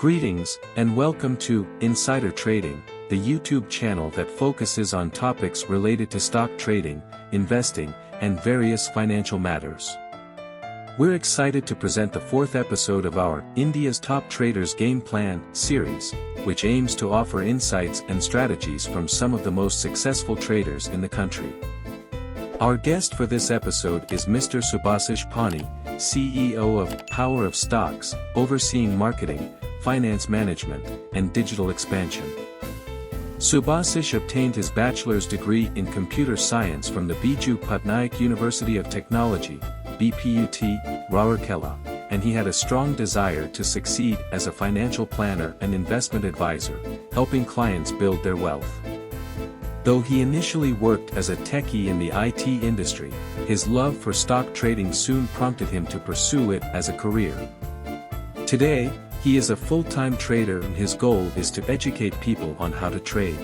Greetings, and welcome to Insider Trading, the YouTube channel that focuses on topics related to stock trading, investing, and various financial matters. We're excited to present the fourth episode of our India's Top Traders Game Plan series, which aims to offer insights and strategies from some of the most successful traders in the country. Our guest for this episode is Mr. Subhasish Pani, CEO of Power of Stocks, overseeing marketing, finance management, and digital expansion. Subhasish obtained his bachelor's degree in computer science from the Biju Patnaik University of Technology, BPUT, Rourkela, and he had a strong desire to succeed as a financial planner and investment advisor, helping clients build their wealth. Though he initially worked as a techie in the IT industry, his love for stock trading soon prompted him to pursue it as a career. Today, he is a full-time trader and his goal is to educate people on how to trade.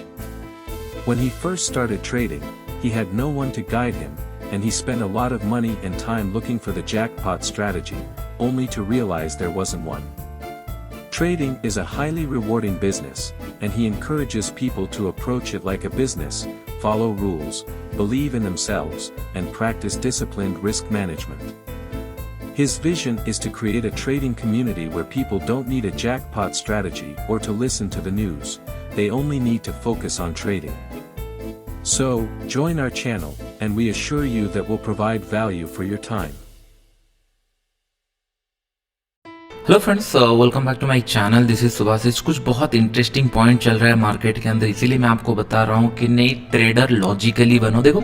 When he first started trading, he had no one to guide him, and he spent a lot of money and time looking for the jackpot strategy, only to realize there wasn't one. Trading is a highly rewarding business, and he encourages people to approach it like a business, follow rules, believe in themselves, and practice disciplined risk management. His vision is to create a trading community where people don't need a jackpot strategy or to listen to the news, they only need to focus on trading. So, join our channel, and we assure you that we'll provide value for your time. Hello friends, welcome back to my channel. This is Subhashish. कुछ बहुत interesting point चल रहा है market के अंदर, इसीलिए मैं आपको बता रहा हूँ कि नई ट्रेडर लॉजिकली बनो। देखो,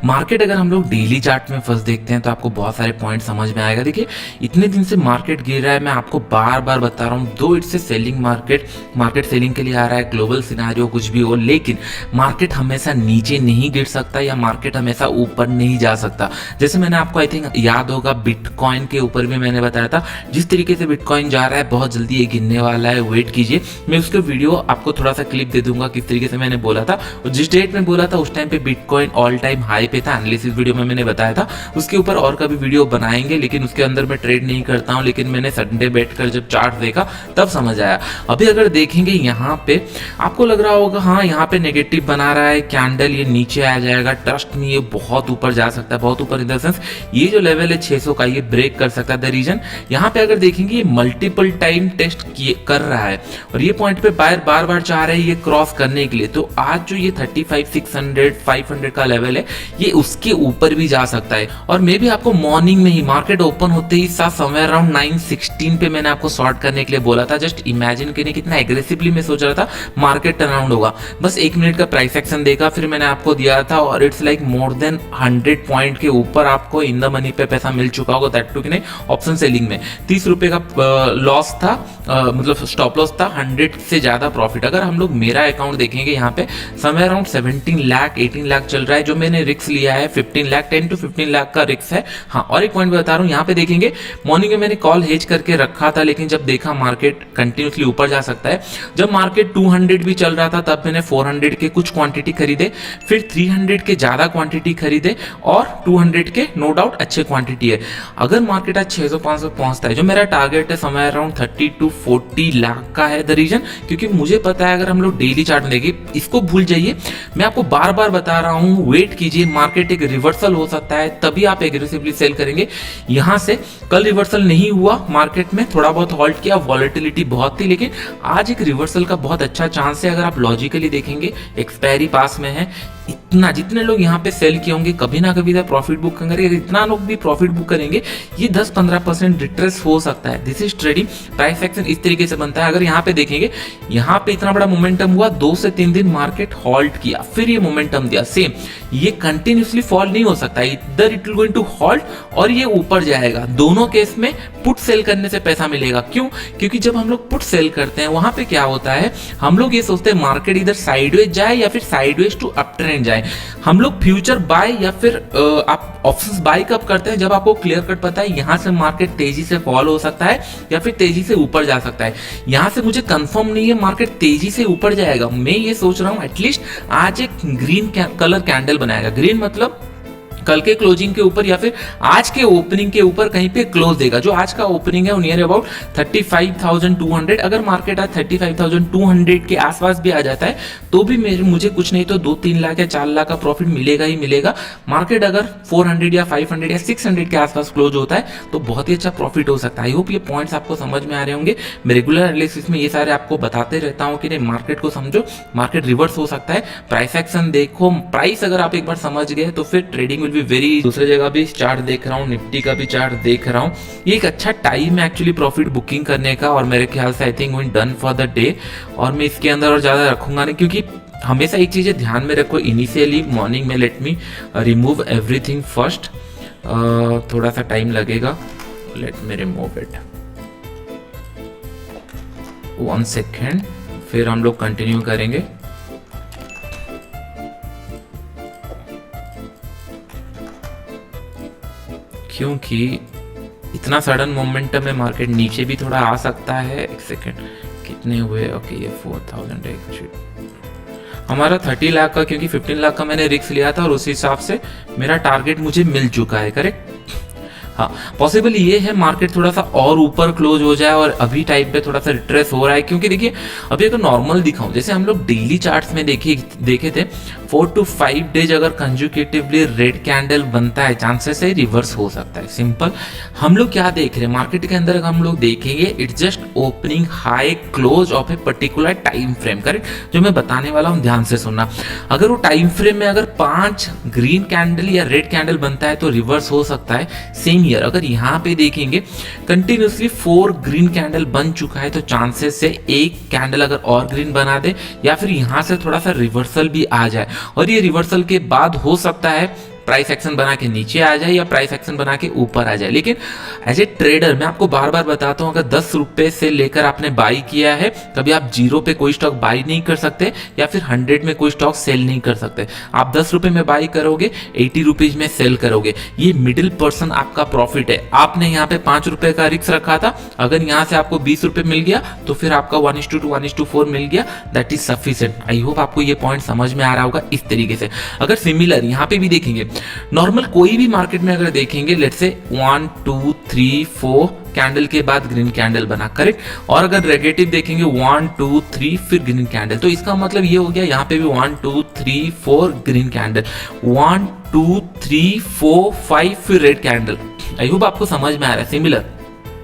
मार्केट अगर हम लोग डेली चार्ट में फर्स्ट देखते हैं तो आपको बहुत सारे पॉइंट समझ में आएगा। देखिए, इतने दिन से मार्केट गिर रहा है, मैं आपको बार बार बता रहा हूँ, दो इट्स सेलिंग मार्केट सेलिंग के लिए आ रहा है, ग्लोबल सिनेरियो कुछ भी हो, लेकिन मार्केट हमेशा नीचे नहीं गिर सकता या मार्केट हमेशा ऊपर नहीं जा सकता। जैसे मैंने आपको आई थिंक याद होगा, बिटकॉइन के ऊपर भी मैंने बताया था, जिस तरीके से बिटकॉइन जा रहा है बहुत जल्दी ये गिरने वाला है, वेट कीजिए। मैं उसके वीडियो आपको थोड़ा सा क्लिप दे दूंगा किस तरीके से मैंने बोला था, और जिस डेट में बोला था उस टाइम पे बिटकॉइन ऑल टाइम हाई पे था, एनालिसिस वीडियो में मैंने बताया था। उसके ऊपर और कभी वीडियो बनाएंगे, लेकिन उसके अंदर मैं ट्रेड नहीं करता हूं, लेकिन मैंने संडे बैठकर जब चार्ट देखा तब समझ आया। अभी अगर देखेंगे यहाँ पे आपको लग रहा होगा हाँ यहाँ पे नेगेटिव बना रहा है कैंडल, ये नीचे आ जाएगा, ट्रस्ट में ये बहुत ऊपर जा सकता है, बहुत ऊपर इन द सेंस ये जो लेवल है 600 का ये ब्रेक कर सकता है। द रीजन यहाँ पे अगर देखेंगे ये मल्टीपल टाइम टेस्ट कर रहा है और ये पॉइंट पे बायर बार बार चाह रहे हैं ये क्रॉस करने के लिए। तो आज जो ये 35,600 500 का लेवल है ये उसके ऊपर भी जा सकता है। और मे भी आपको मॉर्निंग में ही मार्केट ओपन होते ही समवेयर अराउंड 916 पे मैंने आपको शॉर्ट करने के लिए बोला था। जस्ट इमेजिन करिए कितना एग्रेसिवली मैं सोच रहा था मार्केट टर्न अराउंड होगा। बस 1 मिनट का प्राइस एक्शन देखा, फिर मैंने आपको दिया था और it's like more than 100 point के ऊपर आपको इन द मनी पे पैसा मिल चुका होगा। दैट टू कि नहीं, ऑप्शन सेलिंग में 30 रुपए का लॉस था, मतलब स्टॉप लॉस था, 100 से ज्यादा प्रॉफिट। अगर हम लोग मेरा अकाउंट देखेंगे यहाँ पे समवेयर अराउंड 17 लाख 18 लाख चल रहा है। जो मैंने रिस्क लिया है 15 लाख 10 to 15 लाख का रिस्क है। हाँ, और एक पॉइंट बता रहा हूँ, यहाँ पे देखेंगे मॉर्निंग में मैंने कॉल हेज करके रखा था, लेकिन जब देखा मार्केट कंटिन्यूसली ऊपर जा सकता है, जब मार्केट 200 भी चल रहा था तब मैंने 400 के कुछ क्वांटिटी खरीदे, फिर 300 के ज्यादा क्वांटिटी खरीदे और 200 के नो डाउट अच्छे क्वांटिटी है। अगर मार्केट आज 600-500 पहुंचता है, जो मेरा टारगेट है समवेयर अराउंड 30 to 40 लाख का है। द रीजन क्योंकि मुझे पता है अगर हम लोग डेली चार्ट में देखें, इसको भूल जाइए, मैं आपको बार बार बता रहा हूं, वेट कीजिए, मार्केट एक रिवर्सल हो सकता है तभी आप एग्रेसिवली सेल करेंगे। यहां से कल रिवर्सल नहीं हुआ, मार्केट में थोड़ा बहुत हॉल्ट किया, वॉलेटिलिटी बहुत थी, लेकिन आज एक रिवर्सल का बहुत अच्छा चांस है। अगर आप लॉजिकली देखेंगे, एक्सपायरी पास में है, इतना जितने लोग यहाँ पे सेल किए होंगे कभी ना कभी प्रॉफिट बुक करेंगे, इतना लोग भी प्रॉफिट बुक करेंगे, ये 10-15% रिट्रेस हो सकता है। This is trading. Price action इस तरीके से बनता है। अगर यहाँ पे देखेंगे, यहाँ पे इतना बड़ा मोमेंटम हुआ, 2 से 3 दिन मार्केट हॉल्ट किया, फिर ये मोमेंटम दिया, सेम ये कंटिन्यूसली फॉल नहीं हो सकता, इधर it will going to halt और ये ऊपर जाएगा। दोनों केस में पुट सेल करने से पैसा मिलेगा। क्यों? क्योंकि जब हम लोग पुट सेल करते हैं वहां पे क्या होता है, हम लोग ये सोचते हैं मार्केट इधर साइडवेज जाए या फिर साइडवेज टू अप ट्रेंड जाए। हम लोग फ्यूचर बाय या फिर आप ऑप्शंस बाय कब करते हैं, जब आपको क्लियर कट पता है यहां से मार्केट तेजी से फॉल हो सकता है या फिर तेजी से ऊपर जा सकता है। यहां से मुझे कंफर्म नहीं है मार्केट तेजी से ऊपर जाएगा, मैं ये सोच रहा हूं एटलीस्ट आज एक ग्रीन कलर कैंडल बनाएगा। ग्रीन मतलब कल के क्लोजिंग के ऊपर या फिर आज के ओपनिंग के ऊपर कहीं पे क्लोज देगा। जो आज का ओपनिंग है नियर अबाउट 35,200, अगर मार्केट आज 35,200 के आसपास भी आ जाता है तो भी मुझे कुछ नहीं तो 2-3 लाख या 4 लाख का प्रॉफिट मिलेगा ही मिलेगा। मार्केट अगर 400 या 500 या 600 के आसपास क्लोज होता है तो बहुत ही अच्छा प्रॉफिट हो सकता है। आई होप ये पॉइंट्स आपको समझ में आ रहे होंगे। मैं रेगुलर एनालिसिस में ये सारे आपको बताते रहता हूँ कि नहीं मार्केट को समझो, मार्केट रिवर्स हो सकता है, प्राइस एक्शन देखो, प्राइस अगर आप एक बार समझ गए तो फिर ट्रेडिंग विल बी वेरी। दूसरे जगह भी चार्ट देख रहा हूँ, निफ्टी का भी चार्ट देख रहा हूँ, ये एक अच्छा टाइम है एक्चुअली प्रॉफिट बुकिंग करने का और मेरे ख्याल से I think we done for the day. और मैं इसके अंदर और ज़्यादा रखूंगा नहीं क्योंकि हमेशा एक चीज़ ध्यान में रखो, इनिशियली मॉर्निंग में let me remove everything first, थोड़ा सा टाइम लगेगा, let me remove it 1 second, फिर हम लोग कंटिन्यू करेंगे। क्योंकि इतना सडन मोमेंटम में मार्केट नीचे भी थोड़ा आ सकता है। एक सेकेंड, कितने हुए? ओके ये 4,000 हमारा 30 लाख का, क्योंकि 15 लाख का मैंने रिस्क लिया था और उस हिसाब से मेरा टारगेट मुझे मिल चुका है, करेक्ट। हाँ, पॉसिबल ये है मार्केट थोड़ा सा और ऊपर क्लोज हो जाए और अभी टाइप पे थोड़ा सा रिट्रेस हो रहा है क्योंकि देखिए अभी अगर नॉर्मल दिखाऊं, जैसे हम लोग डेली चार्ट्स में देखे थे 4 to 5 डेज अगर कंज्यूकेटिवली रेड कैंडल बनता है चांसेस है रिवर्स हो सकता है, सिंपल। हम लोग क्या देख रहे हैं मार्केट के अंदर, हम लोग देखेंगे it's just opening high close of a particular time frame, correct. जो मैं बताने वाला हूँ ध्यान से सुनना, अगर वो टाइम फ्रेम में अगर 5 ग्रीन कैंडल या रेड कैंडल बनता है तो रिवर्स हो सकता है। सेम ईयर अगर यहाँ पे देखेंगे कंटिन्यूसली 4 ग्रीन कैंडल बन चुका है तो चांसेस है एक कैंडल अगर और ग्रीन बना दे या फिर यहाँ से थोड़ा सा रिवर्सल भी आ जाए और ये रिवर्सल के बाद हो सकता है प्राइस एक्शन बना के नीचे आ जाए या प्राइस एक्शन बना के ऊपर आ जाए। लेकिन एज ए ट्रेडर मैं आपको बार बार बताता हूं, अगर 10 रुपए से लेकर आपने बाई किया है कभी आप 0 पे कोई स्टॉक बाई नहीं कर सकते या फिर 100 में कोई स्टॉक सेल नहीं कर सकते। आप 10 रुपए में बाई करोगे, 80 रुपीज में सेल करोगे, ये मिडिल पर्सन आपका प्रॉफिट है। आपने यहाँ पे 5 रुपए का रिस्क रखा था, अगर यहाँ से आपको 20 रुपए मिल गया तो फिर आपका 1:2 1:4 मिल गया, that is sufficient. I hope आपको ये पॉइंट समझ में आ रहा होगा इस तरीके से। अगर सिमिलर यहाँ पे भी देखेंगे, नॉर्मल कोई भी मार्केट में अगर देखेंगे लेट्स से 1 2 3 4 कैंडल के बाद ग्रीन कैंडल बना, करेक्ट। और अगर नेगेटिव देखेंगे 1 2 3 फिर ग्रीन कैंडल, तो इसका मतलब ये हो गया यहाँ पे भी 1 2 3 4 ग्रीन कैंडल, 1 2 3 4 5 फिर रेड कैंडल। आई होप आपको समझ में आ रहा है। सिमिलर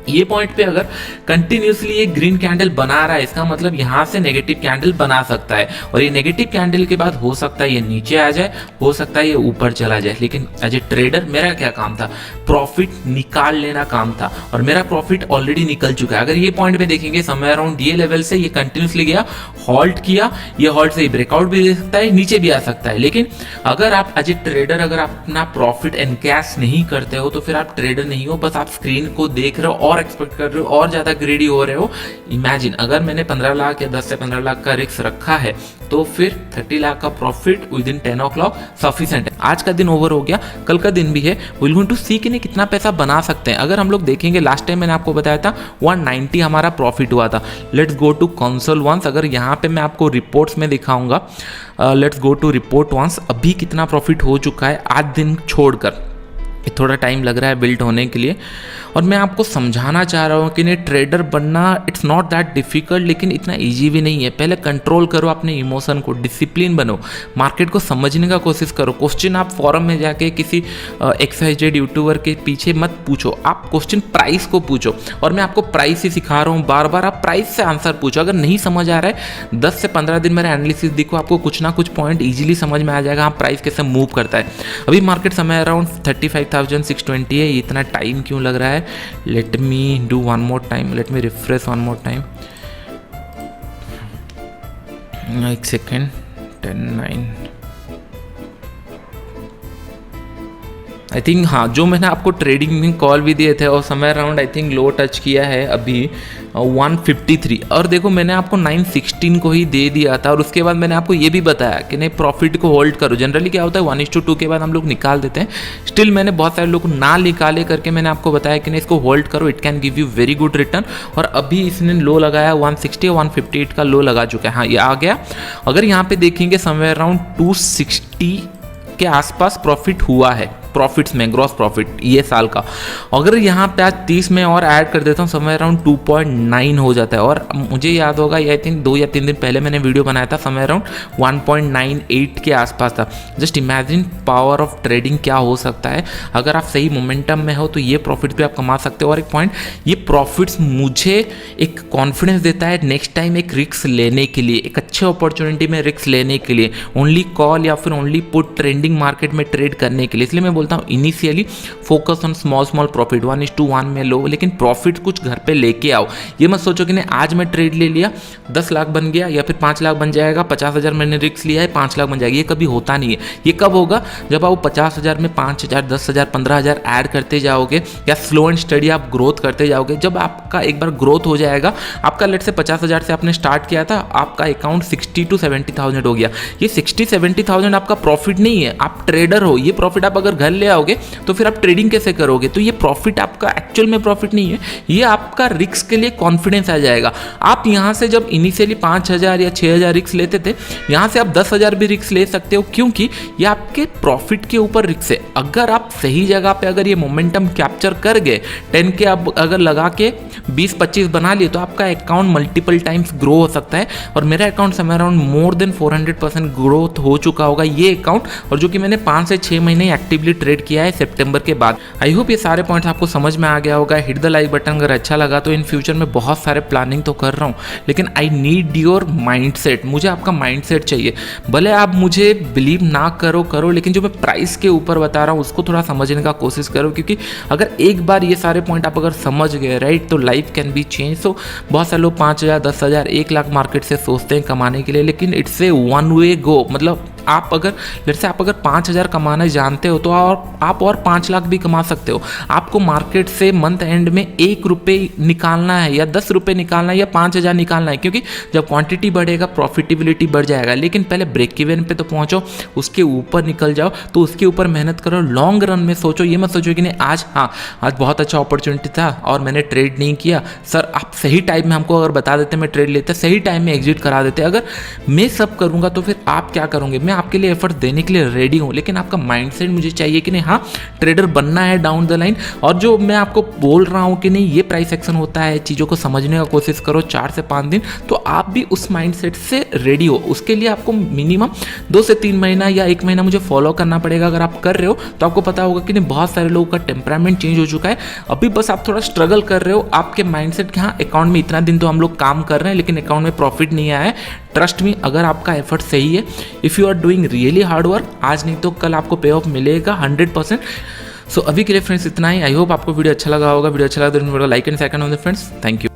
ये पॉइंट पे अगर कंटिन्यूसली ये ग्रीन कैंडल बना रहा है इसका मतलब यहां से नेगेटिव कैंडल बना सकता है और ये नेगेटिव कैंडल के बाद हो सकता है ये नीचे आ जाए, हो सकता है ये ऊपर चला जाए। लेकिन एज ए ट्रेडर मेरा क्या काम था, प्रॉफिट निकाल लेना काम था और मेरा प्रॉफिट ऑलरेडी निकल चुका है। अगर ये पॉइंट पे देखेंगे समय अराउंड ये लेवल से ये कंटिन्यूसली गया, हॉल्ट किया, ये हॉल्ट से ब्रेकआउट भी दे सकता है, नीचे भी आ सकता है। लेकिन अगर आप एज ए ट्रेडर अगर आप अपना प्रॉफिट एनकैश नहीं करते हो तो फिर आप ट्रेडर नहीं हो, बस आप स्क्रीन को देख रहे हो और एक्सपेक्ट कर रहे हो और ज्यादा ग्रेडी हो रहे हो। इमेजिन अगर मैंने 15 लाख या 10 से 15 लाख का रिस्क रखा है तो फिर 30 लाख का profit with in 10 o'clock sufficient है। आज का दिन ओवर हो गया, कल का दिन भी है, विल गोइंग टू सी कि नहीं कितना पैसा बना सकते हैं। अगर हम लोग देखेंगे लास्ट टाइम मैंने आपको बताया था 190 हमारा प्रॉफिट हुआ था। Let's go to console once, अगर यहाँ पे मैं आपको रिपोर्ट्स में दिखाऊंगा, let's go to report once, अभी कितना प्रॉफिट हो चुका है आज दिन छोड़कर। थोड़ा टाइम लग रहा है बिल्ड होने के लिए और मैं आपको समझाना चाह रहा हूँ कि नहीं ट्रेडर बनना इट्स नॉट दैट डिफिकल्ट, लेकिन इतना इजी भी नहीं है। पहले कंट्रोल करो अपने इमोशन को, डिसिप्लिन बनो, मार्केट को समझने का कोशिश करो। क्वेश्चन आप फॉरम में जाके किसी XYZ यूट्यूबर के पीछे मत पूछो, आप क्वेश्चन प्राइस को पूछो और मैं आपको प्राइस ही सिखा रहा हूँ, बार बार आप प्राइस से आंसर पूछो। अगर नहीं समझ आ रहा है 10 से 15 दिन मेरा एनालिसिस देखो, आपको कुछ ना कुछ पॉइंट ईजिली समझ में आ जाएगा हाँ प्राइस कैसे मूव करता है। अभी मार्केट समय अराउंड 35,620 है, इतना टाइम क्यों लग रहा है? Let me do one more time, let me refresh one more time, एक सेकेंड, 10:09 आई थिंक। हाँ, जो मैंने आपको ट्रेडिंग में कॉल भी दिए थे और समय around I think low touch किया है अभी 153 और देखो मैंने आपको 916 को ही दे दिया था और उसके बाद मैंने आपको ये भी बताया कि नहीं प्रॉफिट को होल्ड करो। जनरली क्या होता है 1:2 के बाद हम लोग निकाल देते हैं, स्टिल मैंने बहुत सारे लोग को ना निकाले करके मैंने आपको बताया कि नहीं इसको होल्ड करो, it can give you very good return. और अभी इसने लो लगाया 160 और 158 का लो लगा चुका है। हाँ ये आ गया, अगर यहाँ पे देखेंगे समय अराउंड 260 के आसपास प्रॉफिट हुआ है, प्रॉफिट्स में, ग्रॉस प्रॉफिट ये साल का, अगर यहाँ पे आज 30 में और ऐड कर देता हूँ, समय अराउंड 2.9 हो जाता है। और मुझे याद होगा ये आई थिंक 2 या 3 दिन पहले मैंने वीडियो बनाया था, समय अराउंड 1.98 के आसपास था। Just imagine power of trading क्या हो सकता है। अगर आप सही मोमेंटम में हो तो ये प्रॉफिट भी आप कमा सकते हो। और एक पॉइंट, ये प्रॉफिट्स मुझे एक कॉन्फिडेंस देता है नेक्स्ट टाइम एक रिस्क लेने के लिए, एक अच्छे अपॉर्चुनिटी में रिस्क लेने के लिए, ओनली कॉल या फिर ओनली पुट ट्रेंडिंग मार्केट में ट्रेड करने के लिए। इसलिए मैं बोलता हूँ initially focus on small profit, 1:1 में लो, लेकिन प्रॉफिट कुछ घर पे लेके आओ। ये मत सोचो कि नहीं आज मैं ट्रेड ले लिया 10 लाख बन गया या फिर 5 लाख बन जाएगा, 50,000 मैंने रिस्क लिया है 5 लाख बन जाएगा। ये कभी होता नहीं है। ये कब होगा? जब आप 50,000 में 5,000, 10,000, 15,000 ऐड करते जाओगे या स्लो एंड स्टडी आप ग्रोथ करते जाओगे। जब आपका एक बार ग्रोथ हो जाएगा, आपका लेट से 50,000 से आपने स्टार्ट किया था, आपका अकाउंट 60,000 to 70,000 हो गया। ये 60,000-70,000 आपका प्रॉफिट नहीं है, आप ट्रेडर हो। ये प्रॉफिट आप अगर घर ले आओगे तो फिर आप ट्रेडिंग कैसे करोगे? तो ये प्रॉफिट आपका एक्चुअल में प्रॉफिट नहीं है, ये आपका रिस्क के लिए कॉन्फिडेंस आ जाएगा। आप यहाँ से जब इनिशियली 5,000 या 6,000 रिस्क लेते थे, यहाँ से आप 10,000 भी रिस्क ले सकते हो, क्योंकि ये आपके प्रॉफिट के ऊपर रिस्क है। अगर आप सही जगह पे अगर ये मोमेंटम कैप्चर कर गए, 10 के आप अगर लगा के 20-25 बना लिए तो आपका अकाउंट मल्टीपल टाइम्स ग्रो हो सकता है। और मेरा अकाउंट समय अराउंड मोर देन 400% ग्रोथ हो चुका होगा ये अकाउंट, और जो कि मैंने 5 से 6 महीने एक्टिवली ट्रेड किया है सितंबर के बाद। आई होप ये सारे पॉइंट्स आपको समझ में आ गया होगा। हिट द लाइक बटन अगर अच्छा लगा तो इन फ्यूचर में बहुत सारे प्लानिंग तो कर रहा हूँ, लेकिन आई नीड योर माइंडसेट। मुझे आपका माइंडसेट चाहिए। भले आप मुझे बिलीव ना करो, लेकिन जो मैं प्राइस के ऊपर बता रहा हूँ उसको थोड़ा समझने का कोशिश करो, क्योंकि अगर एक बार ये सारे पॉइंट आप अगर समझ गए राइट, तो लाइफ कैन बी चेंज। तो बहुत सारे लोग 5,000, 10,000, 1 लाख मार्केट से सोचते हैं कमाने के लिए, लेकिन इट्स ए वन वे गो। मतलब आप अगर लेट्स से आप अगर 5,000 कमाना जानते हो तो आप और 5 लाख भी कमा सकते हो। आपको मार्केट से मंथ एंड में 1 रुपये निकालना है या 10 रुपये निकालना है या 5,000 निकालना है, क्योंकि जब क्वांटिटी बढ़ेगा प्रॉफिटेबिलिटी बढ़ जाएगा। लेकिन पहले ब्रेक इवन पे तो पहुंचो, उसके ऊपर निकल जाओ, तो उसके ऊपर मेहनत करो। लॉन्ग रन में सोचो, ये मत सोचो कि नहीं आज बहुत अच्छा अपॉर्चुनिटी था और मैंने ट्रेड नहीं किया। सर आप सही टाइम में हमको अगर बता देते मैं ट्रेड लेते, सही टाइम में एग्जिट करा देते। अगर मैं सब करूँगा तो फिर आप क्या करोगे? मैं आपके लिए एफर्ट देने के लिए रेडी हूं, लेकिन आपका माइंडसेट मुझे चाहिए कि नहीं हाँ ट्रेडर बनना है डाउन द लाइन। और जो मैं आपको बोल रहा हूं कि नहीं ये प्राइस एक्शन होता है, चीज़ों को समझने का कोशिश करो 4 से 5 दिन, तो आप भी उस माइंडसेट से रेडी हो। उसके लिए आपको मिनिमम 2 से 3 महीना या 1 महीना मुझे फॉलो करना पड़ेगा। अगर आप कर रहे हो तो आपको पता होगा कि नहीं बहुत सारे लोगों का टेम्परामेंट चेंज हो चुका है। अभी बस आप थोड़ा स्ट्रगल कर रहे हो आपके माइंडसेट कि हाँ अकाउंट में इतना दिन तो हम लोग काम कर रहे हैं लेकिन अकाउंट में प्रॉफिट नहीं आया है। ट्रस्ट मी, अगर आपका एफर्ट सही है, if you are doing really hard work, आज नहीं तो कल आपको पे ऑफ मिलेगा 100%। सो अभी के लिए फ्रेंड्स इतना ही। आई होप आपको वीडियो अच्छा लगा होगा। वीडियो अच्छा लगा तो like and second on the friends. Thank you.